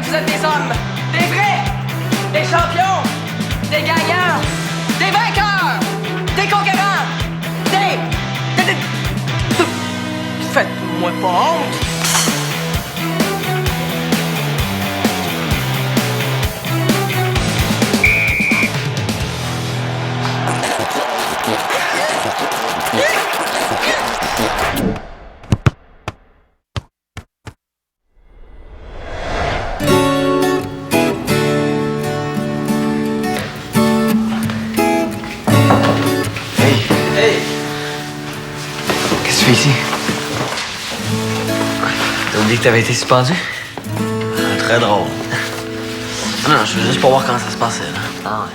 vous êtes des hommes, des vrais, des champions, des gagnants, des vainqueurs, des conquérants, des... Faites-moi pas honte! Ici. T'as oublié que t'avais été suspendu? Très drôle. Non, je veux juste pour voir comment ça se passait, là. Ah ouais.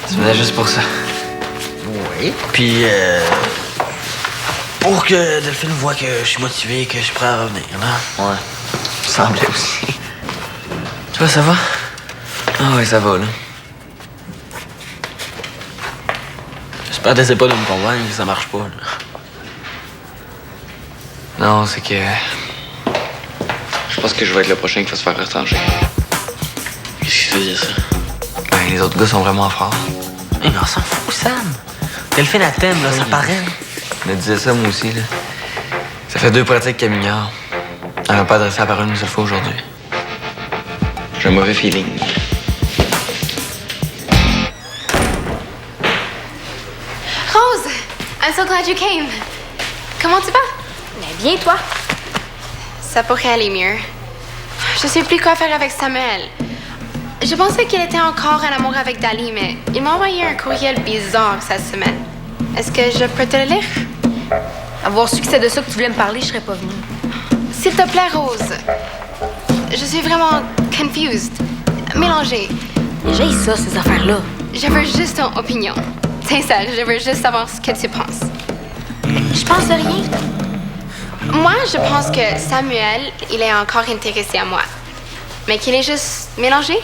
Tu venais juste pour ça. Oui. Puis, pour que Delphine voit que je suis motivé et que je suis prêt à revenir, là. Ouais. Ça semblait aussi. Toi, ça va? Ah ouais, ça va, là. J'espère que t'essaies pas de me convaincre que ça marche pas, là. Non, c'est que... Je pense que je vais être le prochain qui va se faire retrancher. Qu'est-ce qui fait dire ça? Ben, les autres gars sont vraiment forts. Mais on s'en fout, Sam. Delphine, elle t'aime, là, ça paraît. Je me disais ça, moi aussi, là. Ça fait 2 pratiques qu'elle m'ignore. Elle m'a pas adressé la parole une seule fois aujourd'hui. J'ai un mauvais feeling. Rose, I'm so glad you came. Comment tu vas? Bien, toi? Ça pourrait aller mieux. Je sais plus quoi faire avec Samuel. Je pensais qu'il était encore en amour avec Dali, mais il m'a envoyé un courriel bizarre cette semaine. Est-ce que je peux te le lire? Avoir su que c'était de ça que tu voulais me parler, je serais pas venue. S'il te plaît, Rose. Je suis vraiment confused, mélangée. J'ai ça, ces affaires-là. Je veux juste ton opinion. Sincère, je veux juste savoir ce que tu penses. Je pense rien. Moi, je pense que Samuel, il est encore intéressé à moi. Mais qu'il est juste mélangé.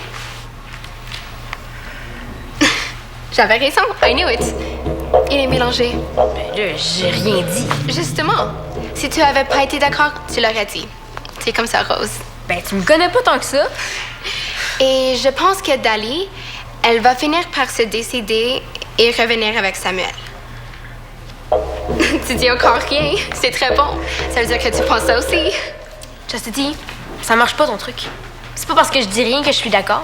J'avais raison, I knew it. Il est mélangé. Ben là, j'ai rien dit. Justement, si tu avais pas été d'accord, tu l'aurais dit. C'est comme ça, Rose. Ben, tu me connais pas tant que ça. Et je pense que Dali, elle va finir par se décider et revenir avec Samuel. Tu dis encore rien. C'est très bon. Ça veut dire que tu penses ça aussi. Chastity, ça marche pas ton truc. C'est pas parce que je dis rien que je suis d'accord.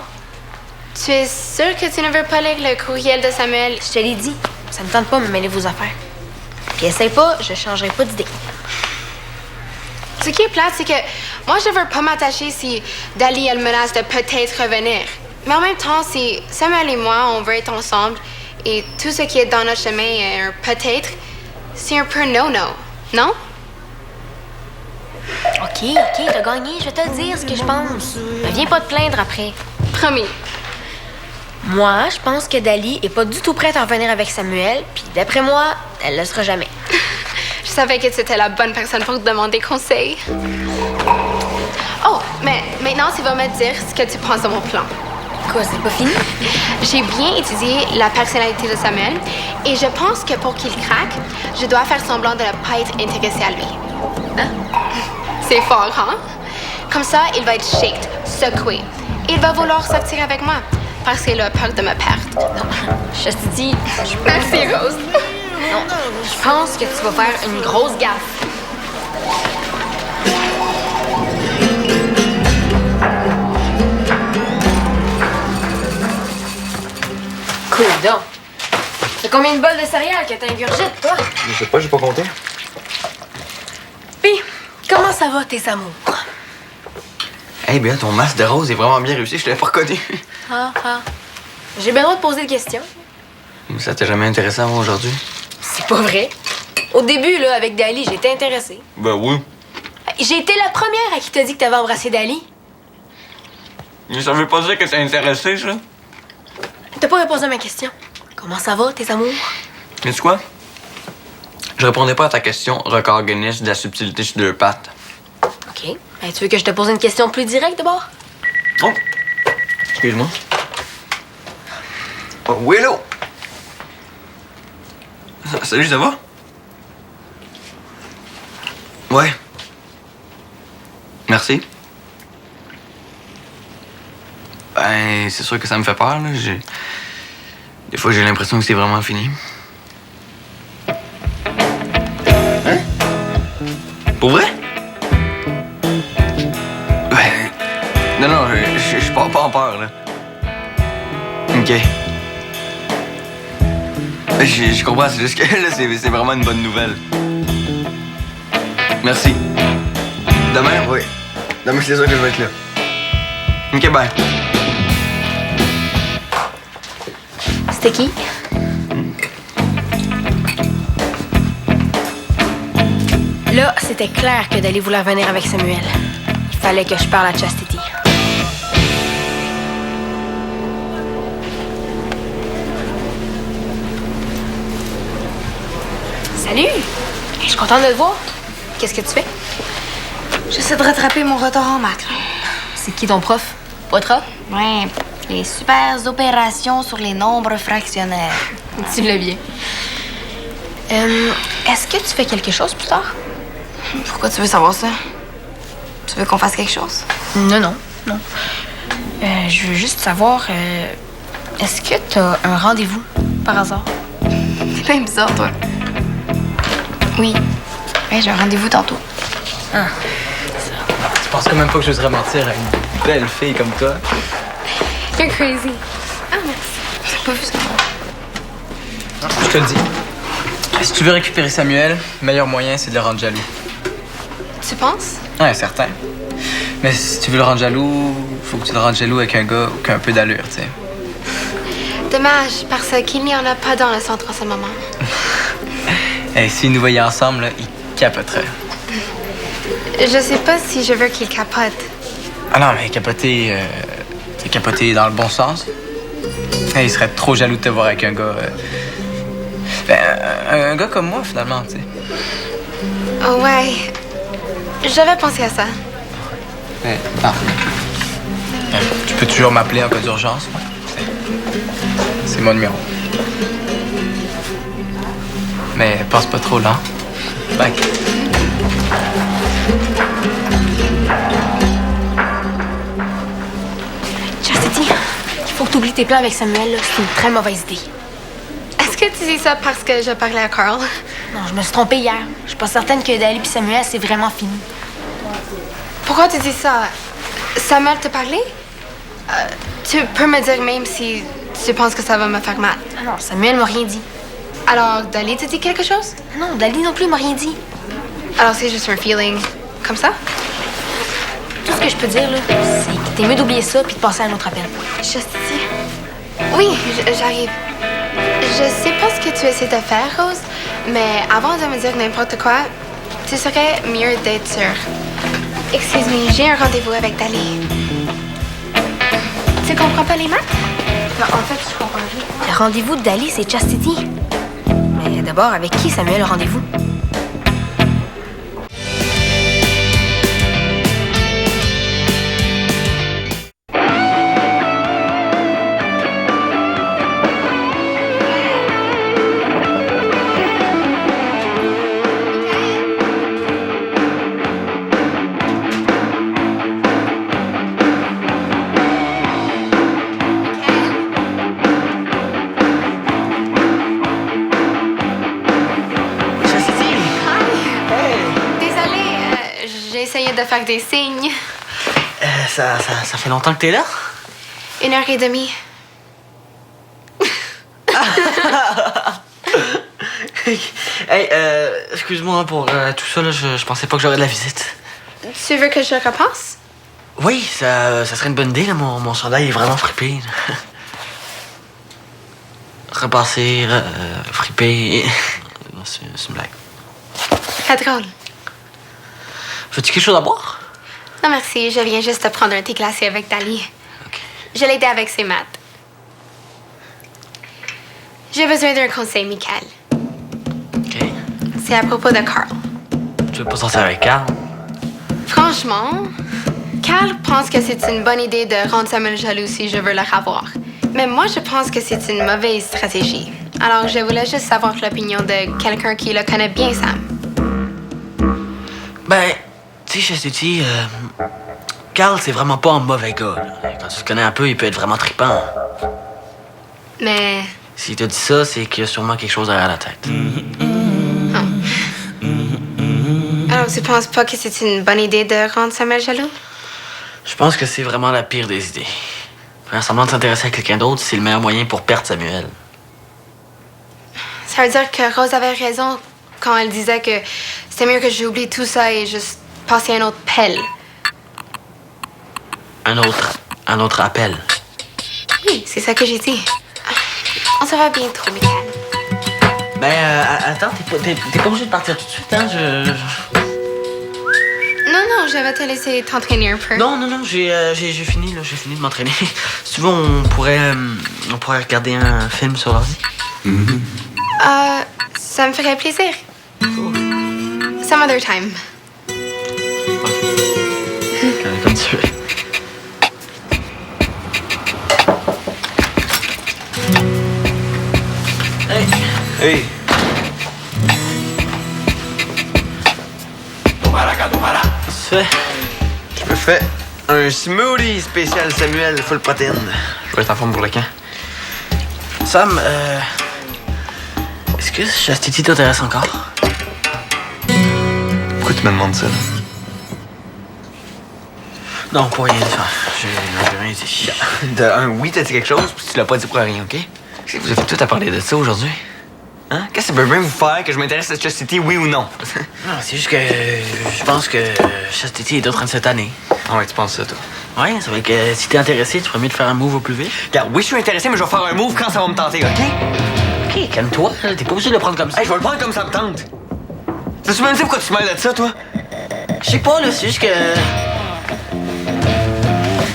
Tu es sûre que tu ne veux pas lire le courriel de Samuel? Je te l'ai dit. Ça me tente pas de me mêler vos affaires. Puis essaye pas, je changerai pas d'idée. Ce qui est plate, c'est que moi, je veux pas m'attacher si Dali elle menace de peut-être revenir. Mais en même temps, si Samuel et moi, on veut être ensemble et tout ce qui est dans notre chemin est un peut-être, c'est un peu no-no, non? OK, t'as gagné. Je vais te dire ce que je pense. Mais viens pas te plaindre après. Promis. Moi, je pense que Dali est pas du tout prête à revenir avec Samuel, puis d'après moi, elle le sera jamais. Je savais que tu étais la bonne personne pour te demander conseil. Oh, mais maintenant, tu vas me dire ce que tu penses de mon plan. Quoi, c'est pas fini? J'ai bien étudié la personnalité de Samuel et je pense que pour qu'il craque, je dois faire semblant de ne pas être intéressée à lui. Hein? C'est fort, hein? Comme ça, il va être shaked, secoué. Il va vouloir sortir avec moi parce qu'il a peur de me perdre. Non, je te dis... Merci, Rose. Non, je pense que tu vas faire une grosse gaffe. Cool, donc. C'est combien de bols de céréales que t'ingurgites, toi? Je sais pas, j'ai pas compté. Puis, comment ça va, tes amours? Eh bien, ton masque de rose est vraiment bien réussi, je l'avais pas reconnu. Ah. J'ai bien le droit de poser des questions. Ça t'a jamais intéressé à moi aujourd'hui? C'est pas vrai. Au début, là, avec Dali, j'étais intéressée. Ben oui. J'ai été la première à qui t'a dit que t'avais embrassé Dali. Mais ça veut pas dire que t'es intéressé, ça? T'as pas répondu à ma question. Comment ça va, tes amours? Mais tu quoi? Je répondais pas à ta question record Guinness de la subtilité sur 2 pattes. OK. Ben, tu veux que je te pose une question plus directe, d'abord? Oh! Excuse-moi. Oh, Willow! Salut, ça va? Ouais. Merci. Ben, c'est sûr que ça me fait peur, là. Des fois, j'ai l'impression que c'est vraiment fini. Hein? Pour vrai? Ben... Non, je pars pas en peur, là. OK. Je comprends, c'est juste que là, c'est vraiment une bonne nouvelle. Merci. Demain, oui. Demain, c'est sûr que je vais être là. OK, bye. C'était qui? Là, c'était clair que Dali voulait revenir avec Samuel. Il fallait que je parle à Chastity. Salut! Je suis contente de te voir. Qu'est-ce que tu fais? J'essaie de rattraper mon retard en maths. C'est qui ton prof? Poitras? Ouais, les super opérations sur les nombres fractionnaires. Tu l'as bien. Est-ce que tu fais quelque chose plus tard? Pourquoi tu veux savoir ça? Tu veux qu'on fasse quelque chose? Non. Je veux juste savoir, est-ce que t'as un rendez-vous, par hasard? T'es bien bizarre, toi. Oui. Ouais, j'ai un rendez-vous tantôt. Ah. Tu penses quand même pas que j'oserais mentir à une belle fille comme toi? You're crazy. Ah, merci. J'ai pas vu ça. Je te le dis. Si tu veux récupérer Samuel, le meilleur moyen, c'est de le rendre jaloux. Tu penses? Ouais, certain. Mais si tu veux le rendre jaloux, faut que tu le rendes jaloux avec un gars qui a un peu d'allure, tu sais. Dommage, parce qu'il n'y en a pas dans le centre en ce moment. Hey, s'ils nous voyaient ensemble, là, ils capoteraient. Je sais pas si je veux qu'il capote. Ah non, mais capoter... capoter dans le bon sens. Hey, il serait trop jaloux de te voir avec un gars... un gars comme moi, finalement, tu sais. Oh ouais. J'avais pensé à ça. Ouais. Ah. Tu peux toujours m'appeler en cas d'urgence. C'est mon numéro. Mais passe pas trop là. Bye. Chastity, il faut que tu oublies tes plans avec Samuel, là. C'est une très mauvaise idée. Est-ce que tu dis ça parce que je parlais à Carl? Non, je me suis trompée hier. Je suis pas certaine que Dali et Samuel, c'est vraiment fini. Pourquoi tu dis ça? Samuel t'a parlé? Tu peux me dire même si tu penses que ça va me faire mal. Ah non, Samuel m'a rien dit. Alors, Dali te dit quelque chose? Non, Dali non plus m'a rien dit. Alors, c'est juste un feeling comme ça? Tout ce que je peux dire, là, c'est que t'es mieux d'oublier ça puis de passer à un autre appel. Chastity? Oui, j'arrive. Je sais pas ce que tu essaies de faire, Rose, mais avant de me dire n'importe quoi, tu serais mieux d'être sûre. Excuse-moi, j'ai un rendez-vous avec Dali. Tu comprends pas les maths? Non, en fait, je comprends rien. Le rendez-vous de Dali, c'est Chastity. Mais d'abord, avec qui Samuel a rendez-vous? De faire des signes. Ça fait longtemps que t'es là? 1h30. Hey, excuse-moi pour tout ça, là, je pensais pas que j'aurais de la visite. Tu veux que je repasse? Oui, ça serait une bonne idée, là. Mon chandail est vraiment fripé. Repasser, fripé. C'est une blague. Très drôle. Veux-tu quelque chose à boire? Non, merci. Je viens juste de prendre un thé glacé avec Dali. OK. Je l'ai aidé avec ses maths. J'ai besoin d'un conseil, Michael. OK. C'est à propos de Carl. Tu veux pas sortir avec Carl? Franchement, Carl pense que c'est une bonne idée de rendre Samuel jaloux si je veux le revoir. Mais moi, je pense que c'est une mauvaise stratégie. Alors, je voulais juste savoir l'opinion de quelqu'un qui le connaît bien, Sam. Ben, tu sais, Chastity, Carl, c'est vraiment pas un mauvais gars. Là. Quand tu le connais un peu, il peut être vraiment trippant. Mais... S'il te dit ça, c'est qu'il y a sûrement quelque chose derrière la tête. Alors, tu penses pas que c'est une bonne idée de rendre Samuel jaloux? Je pense que c'est vraiment la pire des idées. Faire semblant de s'intéresser à quelqu'un d'autre, c'est le meilleur moyen pour perdre Samuel. Ça veut dire que Rose avait raison quand elle disait que c'était mieux que j'oublie tout ça et juste passer un autre pelle. Un autre appel. Oui, c'est ça que j'ai dit. On se voit bientôt, Michael. Ben, attends, t'es pas obligé de partir tout de suite, hein? Non, je vais te laisser t'entraîner un peu. Non, j'ai fini, là. J'ai fini de m'entraîner. Si tu veux, on pourrait regarder un film sur l'ordi. Ça me ferait plaisir. Some other time. Comme tu veux. Hey! Qu'est-ce que tu fais? Je me fais un smoothie spécial Samuel full protéines. Je vais être en forme pour le camp. Sam, est-ce que Chastity t'intéresse encore? Pourquoi tu me demandes ça? Là? Non, pour rien. J'ai rien dit. Oui, t'as dit quelque chose, puis tu l'as pas dit pour rien, OK? Qu'est-ce que vous avez tout à parler de ça aujourd'hui? Hein? Qu'est-ce que ça peut bien vous faire que je m'intéresse à Chastity, oui ou non? Non, c'est juste que je pense que Chastity est en train de cette année. Ah ouais, tu penses ça, toi? Ouais, ça veut dire que si t'es intéressé, tu ferais mieux de faire un move au plus vite. Regarde, oui, je suis intéressé, mais je vais faire un move quand ça va me tenter, OK? Ok, calme-toi. T'es pas obligé de le prendre comme ça. Hey, je vais le prendre comme ça me tente. Tu me dis pourquoi tu te mêles de ça, toi? Je sais pas, là, c'est juste que...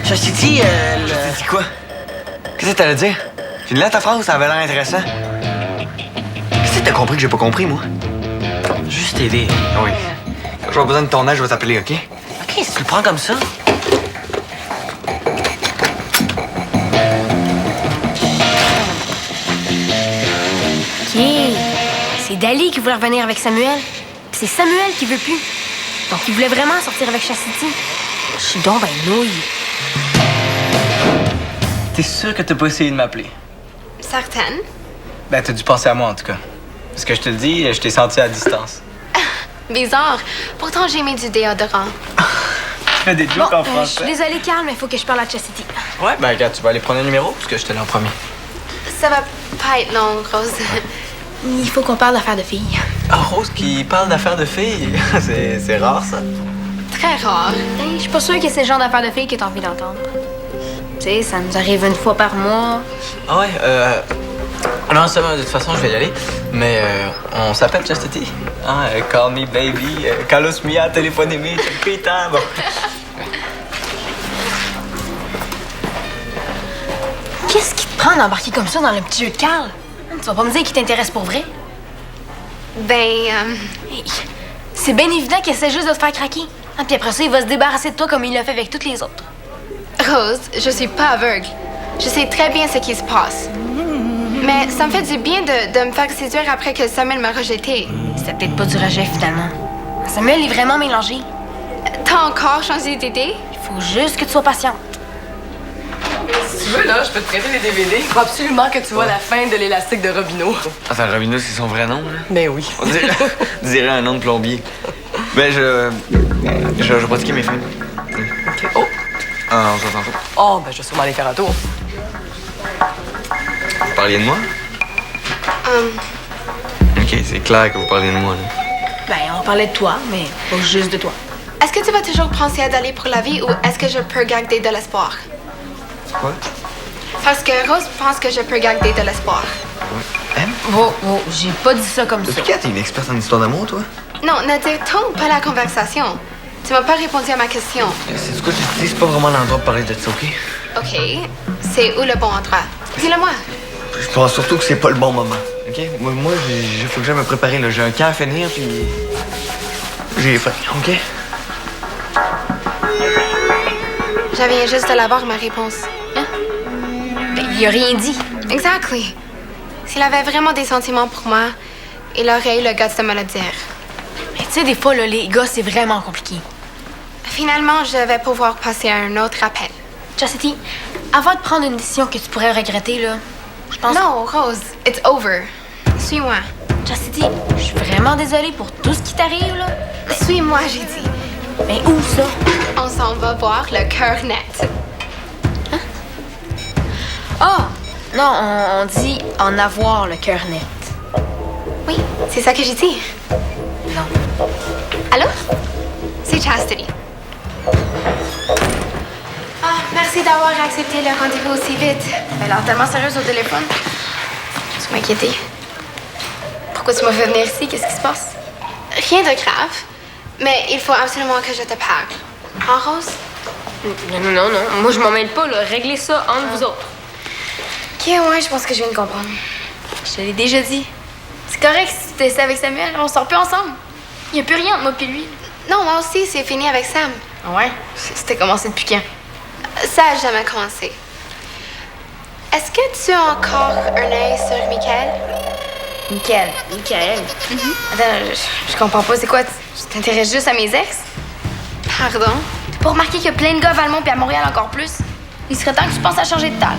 Chastity, elle... T'as dit quoi? Qu'est-ce que t'allais dire? Tu l'as ta phrase, ça avait l'air intéressant. Qu'est-ce que t'as compris que j'ai pas compris, moi? Juste t'aider. Oui. Quand j'aurai besoin de ton aide, je vais t'appeler, OK? Ok, si tu le prends comme ça... OK. C'est Dali qui voulait revenir avec Samuel. Puis c'est Samuel qui veut plus. Donc il voulait vraiment sortir avec Chastity. Je suis donc ben nouille. T'es sûr que t'as pas essayé de m'appeler? Certaine. Ben, t'as dû penser à moi, en tout cas. Parce que je te le dis, je t'ai senti à distance. Bizarre. Pourtant, j'ai mis du déodorant. Tu fais des jokes en Je suis français. désolée, Carl, mais il faut que je parle à Chastity. Ouais, ben, regarde, tu vas aller prendre un numéro, parce que je te l'ai en premier. Ça va pas être long, Rose. Il faut qu'on parle d'affaires de filles. Ah, Rose qui parle d'affaires de filles. c'est rare, ça. Très rare. Je suis pas sûre que c'est le genre d'affaires de filles que t'as envie d'entendre. Tu sais, ça nous arrive une fois par mois. Ah ouais, non, ça va, de toute façon, je vais y aller. Mais on s'appelle Chastity. Hein, call me baby, Carlos Mia, téléphonez-moi, putain, bon. Qu'est-ce qui te prend d'embarquer comme ça dans le petit jeu de Carl? Tu vas pas me dire qu'il t'intéresse pour vrai? Ben, Hey, c'est bien évident qu'il essaie juste de te faire craquer. Ah, puis après ça, il va se débarrasser de toi comme il l'a fait avec toutes les autres. Rose, je suis pas aveugle. Je sais très bien ce qui se passe. Mais ça me fait du bien de me faire séduire après que Samuel m'a rejeté. C'était peut-être pas du rejet, finalement. Samuel est vraiment mélangé. T'as encore changé d'idée? Il faut juste que tu sois patiente. Si tu veux, là, je peux te prêter les DVD. Il faut absolument que tu vois la fin de l'élastique de Robino. Attends, Robino, c'est son vrai nom, là? Ben oui. On dirait un nom de plombier. Ben, je vais pratiquer mes films. OK. Oh! Ah, on s'entend pas. Oh, ben je vais sûrement aller faire un tour. Vous parliez de moi? OK, c'est clair que vous parlez de moi, là. Ben, on parlait de toi, mais pas juste de toi. Est-ce que tu vas toujours penser à d'aller pour la vie ou est-ce que je peux garder de l'espoir? Quoi? Parce que Rose pense que je peux garder de l'espoir. Oh, j'ai pas dit ça comme ça. Depuis quand t'es une experte en histoire d'amour, toi? Non, ne détourne pas la conversation. Tu m'as pas répondu à ma question. C'est quoi, je te dis, c'est pas vraiment l'endroit pour parler de ça, OK? OK. C'est où le bon endroit? Dis-le-moi. Je pense surtout que c'est pas le bon moment, OK? Moi, il faut que j'aille me préparer, là. J'ai un camp à finir, puis... j'ai faim, OK? J'avais juste de l'avoir ma réponse. Hein? Ben, il a rien dit. Exactly. S'il avait vraiment des sentiments pour moi, il aurait eu le guts de me le dire. Mais tu sais, des fois, là, les gars, c'est vraiment compliqué. Finalement, je vais pouvoir passer à un autre appel. Chastity, avant de prendre une décision que tu pourrais regretter, là, je pense... Non, Rose, it's over. Suis-moi. Chastity, je suis vraiment désolée pour tout ce qui t'arrive, là. Suis-moi, j'ai dit. Mais où, ça? On s'en va voir le cœur net. Ah! Non, on dit en avoir le cœur net. Oui, c'est ça que j'ai dit. Non. Allô? C'est Chastity. Ah, merci d'avoir accepté le rendez-vous aussi vite. Elle a l'air tellement sérieuse au téléphone. Tu m'inquiétais. Pourquoi tu m'as fait venir ici? Qu'est-ce qui se passe? Rien de grave, mais il faut absolument que je te parle. En Rose? Non. Moi, je m'en mêle pas, là. Réglez ça entre vous autres. Ok, ouais, je pense que je viens de comprendre. Je te l'ai déjà dit. C'est correct si tu essaies avec Samuel. On sort plus ensemble. Il n'y a plus rien entre moi et lui. Non, moi aussi, c'est fini avec Sam. Ah ouais? C'était commencé depuis quand? Ça n'a jamais commencé. Est-ce que tu as encore un œil sur Michael? Michael. Attends, je comprends pas. C'est quoi? Tu t'intéresses juste à mes ex? Pardon? T'as pas remarqué qu'il y a plein de gars à Valmont puis à Montréal encore plus? Il serait temps que tu penses à changer de tal.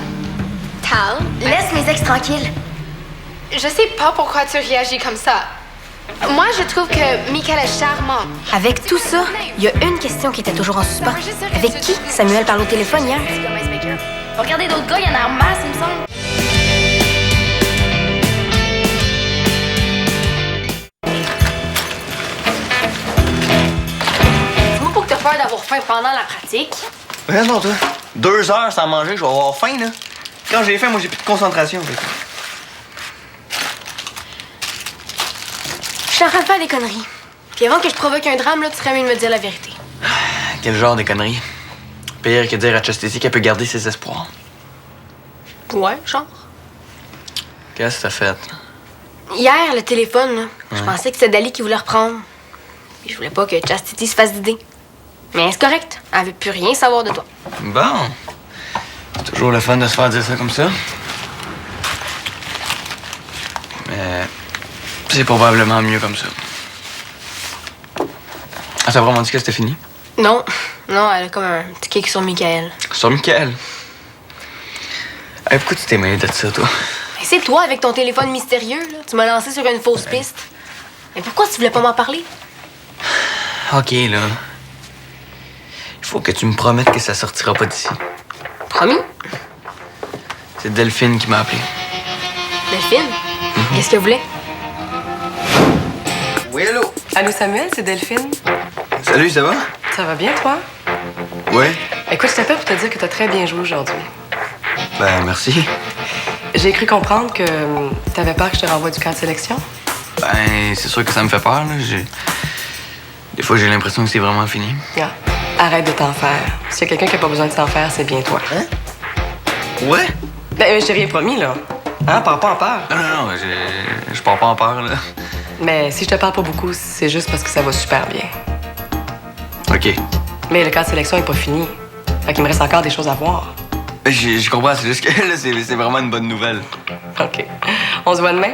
Tal? Laisse mes ex tranquilles. Je sais pas pourquoi tu réagis comme ça. Moi, je trouve que Michael est charmant. Avec tout ça, il y a une question qui était toujours en suspens. Avec qui Samuel parle au téléphone hier? Regardez d'autres gars, il y en a en masse, il me semble. Dis-moi pas que t'as peur d'avoir faim pendant la pratique. Regarde non, toi. 2 heures sans manger, je vais avoir faim, là. Quand j'ai faim, moi, j'ai plus de concentration. Je suis en train de faire des conneries. Puis avant que je provoque un drame, là, tu serais mieux de me dire la vérité. Quel genre de conneries? Pire que dire à Chastity qu'elle peut garder ses espoirs. Ouais, genre. Qu'est-ce que t'as fait? Hier, le téléphone, là, je pensais que c'était Dali qui voulait reprendre. Puis je voulais pas que Chastity se fasse d'idée. Mais c'est correct. Elle veut plus rien savoir de toi. Bon. C'est toujours le fun de se faire dire ça comme ça. Mais c'est probablement mieux comme ça. Ah, t'as vraiment dit que c'était fini? Non, elle a comme un petit kick sur Michael. Sur Michael. Hey, pourquoi tu t'es mêlé de ça, toi? Mais c'est toi avec ton téléphone mystérieux, là. Tu m'as lancé sur une fausse piste. Mais pourquoi tu voulais pas m'en parler? OK, là. Il faut que tu me promettes que ça sortira pas d'ici. Promis? C'est Delphine qui m'a appelé. Delphine? Qu'est-ce qu'elle voulait? Oui, allô? Allô Samuel, c'est Delphine. Salut, ça va? Ça va bien, toi? Ouais. Écoute, je t'appelle pour te dire que t'as très bien joué aujourd'hui. Ben, merci. J'ai cru comprendre que t'avais peur que je te renvoie du camp de sélection. Ben, c'est sûr que ça me fait peur, là. Des fois, j'ai l'impression que c'est vraiment fini. Ah, arrête de t'en faire. S'il y a quelqu'un qui n'a pas besoin de s'en faire, c'est bien toi. Hein? Ouais? Ben, je t'ai rien promis, là. Hein? Pars pas en peur. Non, je pars pas en peur, là. Mais si je te parle pas beaucoup, c'est juste parce que ça va super bien. OK. Mais le camp de sélection est pas fini. Fait qu'il me reste encore des choses à voir. Je comprends, c'est juste que là, c'est vraiment une bonne nouvelle. OK. On se voit demain?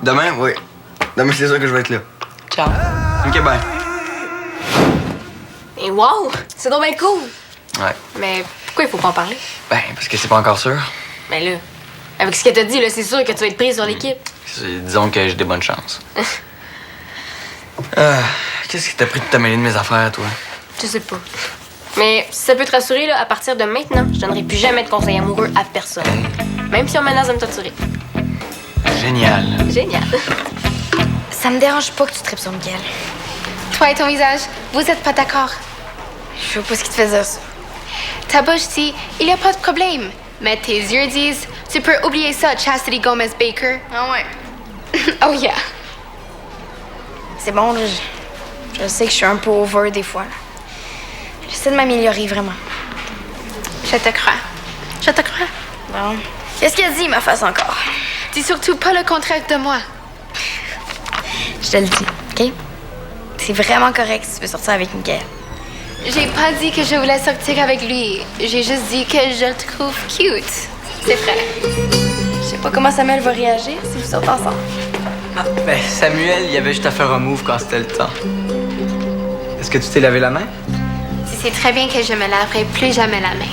Demain, oui. Demain, c'est sûr que je vais être là. Ciao. OK, bye. Et wow! C'est donc bien cool! Ouais. Mais pourquoi il faut pas en parler? Ben, parce que c'est pas encore sûr. Mais là, avec ce qu'elle t'a dit, là, c'est sûr que tu vas être prise sur l'équipe. Disons que j'ai des bonnes chances. Qu'est-ce qui t'a pris de te mêler de mes affaires, toi? Je sais pas. Mais si ça peut te rassurer, là, à partir de maintenant, je donnerai plus jamais de conseils amoureux à personne. Même si on menace de me torturer. Génial. Génial. Ça me dérange pas que tu tripes sur Miguel. Toi et ton visage, vous êtes pas d'accord. Je sais pas ce qui te fait dire ça. Ta bouche dit, il y a pas de problème. Mais tes yeux disent, tu peux oublier ça, Chastity Gomez Baker. Ah ouais? Oh yeah. C'est bon, là, je sais que je suis un peu over des fois. J'essaie de m'améliorer, vraiment. Je te crois. Je te crois. Bon. Qu'est-ce qu'elle dit, ma face encore? Dis surtout pas le contraire de moi. Je te le dis, OK? C'est vraiment correct si tu veux sortir avec Miguel. J'ai pas dit que je voulais sortir avec lui. J'ai juste dit que je le trouve cute. C'est vrai. Je sais pas comment Samuel va réagir si vous sortez ensemble. Ah, ben, Samuel, il y avait juste à faire un move quand c'était le temps. Est-ce que tu t'es lavé la main? Si Tu sais très bien que je me laverai plus jamais la main.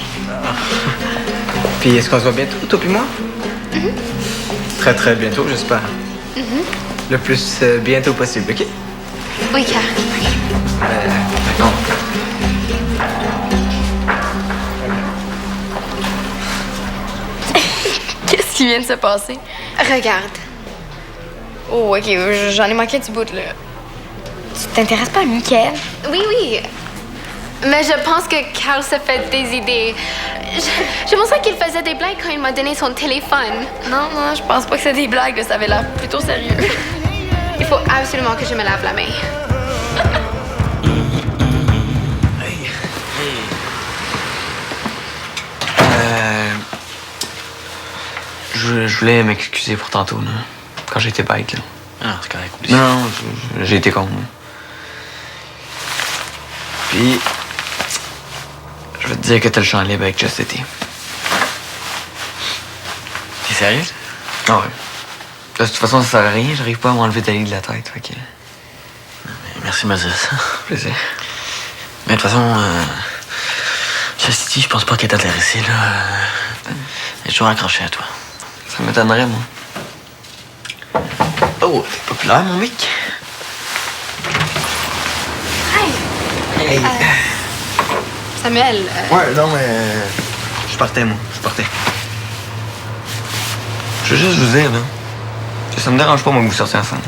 Puis est-ce qu'on se voit bientôt, toi puis moi? Très, très bientôt, j'espère. Le plus bientôt possible, OK? Oui, Carl. Non. Qu'est-ce qui vient de se passer? Regarde. Oh, OK, j'en ai manqué du bout, là. Tu t'intéresses pas à Mickaël? Oui, oui. Mais je pense que Carl se fait des idées. Je pensais qu'il faisait des blagues quand il m'a donné son téléphone. Non, je pense pas que c'est des blagues, là. Ça avait l'air plutôt sérieux. Il faut absolument que je me lave la main. Je voulais m'excuser pour tantôt, là. Quand j'étais bête, là. Ah, c'est correct. Non, j'ai été con, là. Puis, je vais te dire que t'as le champ libre avec Chastity. T'es sérieux? Ah ouais. De toute façon, ça sert à rien. J'arrive pas à m'enlever Dali de la tête, fait que... Merci de me dire ça. Plaisir. Mais de toute façon, Chastity, je pense pas qu'elle est intéressée, là. Elle est toujours accrochée à toi. Ça m'étonnerait, moi. Oh, t'es populaire, mon mec. Hey! Samuel, Ouais, non, mais... Je partais, moi. Je partais. Je veux juste vous dire, là, que ça me dérange pas, moi, que vous sortiez ensemble.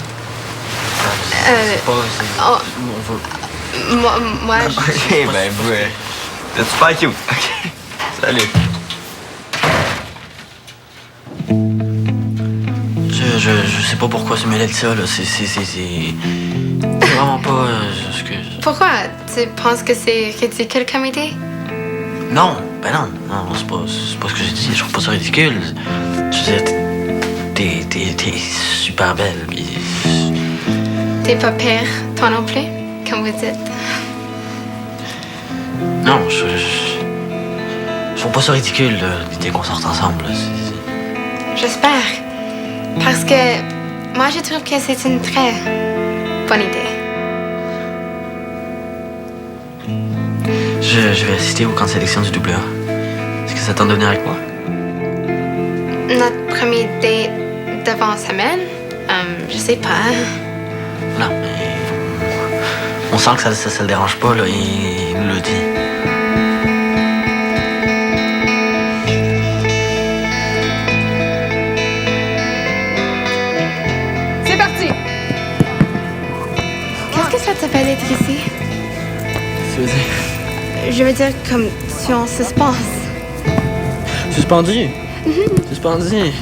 moi, je... OK, ben, vous... T'es super cute. OK. Salut. Je sais pas pourquoi Samuel a dit ça, là. C'est vraiment pas ce que... Pourquoi? Tu penses que c'est ridicule comme idée? Non, ben non. Non, c'est pas ce que j'ai dit. Je trouve pas ça ridicule. Je veux dire, t'es super belle, pis... T'es pas pire, toi non plus, comme vous dites. Non, je trouve pas ça ridicule, l'idée qu'on sorte ensemble, là. J'espère. Parce que moi, je trouve que c'est une très bonne idée. Je vais assister au camp de sélection du AA. Est-ce que ça tente de venir avec moi? Notre premier date devant Samuel? Je sais pas. Non, mais... On sent que ça le dérange pas, là, il nous le dit. C'est parti! Qu'est-ce que ça te fait d'être ici? Tu veux dire? Je veux dire, comme tu es en suspense. Suspendu? Suspendu, ouais.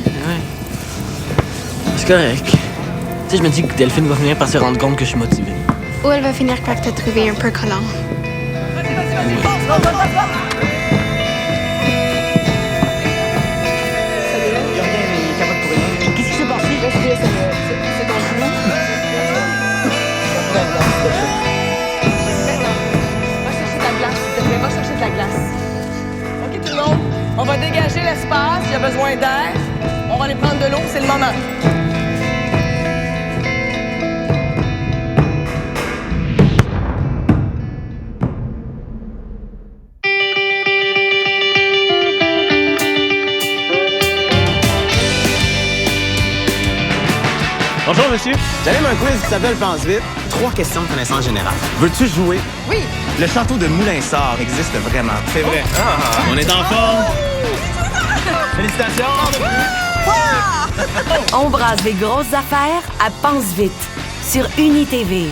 C'est correct. Tu sais, je me dis que Delphine va finir par se rendre compte que je suis motivé. Ou elle va finir par te trouver un peu collant. Qu'est-ce qui s'est passé? C'est ton genou. Va chercher de la glace, s'il te plaît. Va chercher de la glace. OK, tout le monde, on va dégager l'espace. Il y a besoin d'air. On va aller prendre de l'eau. C'est le moment. Bonjour, monsieur. J'anime un quiz qui s'appelle Pense vite. 3 questions de connaissance générale. Veux-tu jouer? Oui. Le château de Moulinsart existe vraiment. C'est vrai. On est en forme. Félicitations. On brasse des grosses affaires à Pense vite sur UniTV.